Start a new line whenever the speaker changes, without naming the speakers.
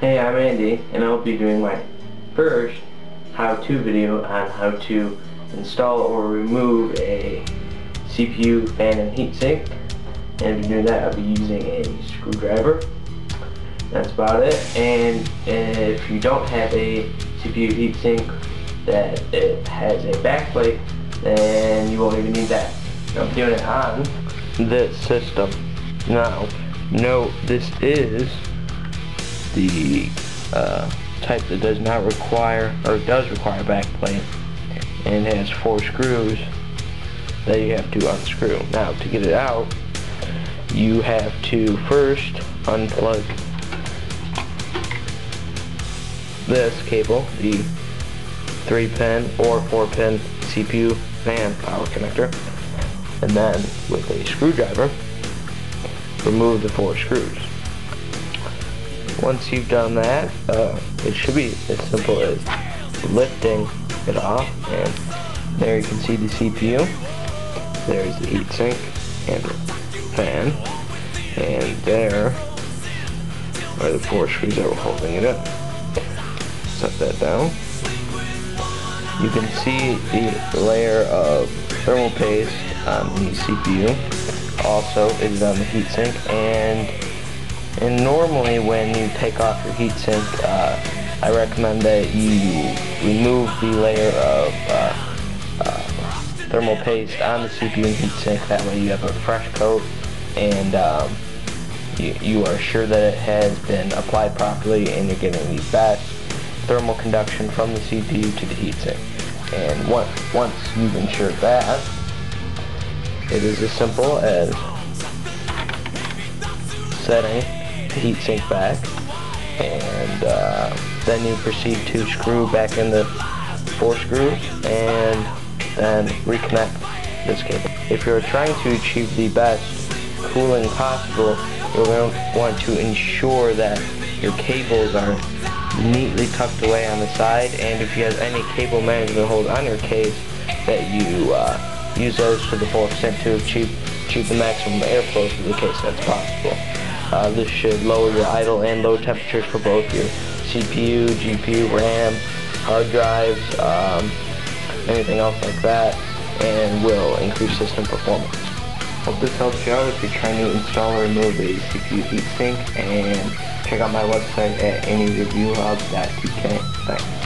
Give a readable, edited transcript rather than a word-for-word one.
Hey, I'm Andy, and I'll be doing my first how-to video on how to install or remove a CPU, fan, and heatsink. And to do that, I'll be using a screwdriver. That's about it. And if you don't have a CPU heatsink that it has a backplate, then you won't even need that. I'm doing it on this system. Now, note this is the type that does not require, or does require a backplate, and has 4 screws that you have to unscrew. Now, to get it out, you have to first unplug this cable, the 3-pin or 4-pin CPU fan power connector, and then with a screwdriver remove the 4 screws. Once you've done that, it should be as simple as lifting it off, and there you can see the CPU, there's the heatsink and the fan, and there are the 4 screws that were holding it up. Set that down. You can see the layer of thermal paste on the CPU. Also, it is on the heatsink, and normally when you take off your heatsink, I recommend that you remove the layer of thermal paste on the CPU and heatsink. That way you have a fresh coat, and you are sure that it has been applied properly, and you're getting the best thermal conduction from the CPU to the heatsink. And once you've ensured that, it is as simple as setting the heatsink back, and then you proceed to screw back in the 4 screws and then reconnect this cable. If you're trying to achieve the best cooling possible, you're going to want to ensure that your cables are neatly tucked away on the side, and if you have any cable management holes on your case, that you use those to the full extent to achieve the maximum airflow through the case that's possible. This should lower your idle and load temperatures for both your CPU, GPU, RAM, hard drives, anything else like that, and will increase system performance. Hope this helps you out if you're trying to install or remove a CPU heatsink, and check out my website at anyreviewhub.tk. Thanks.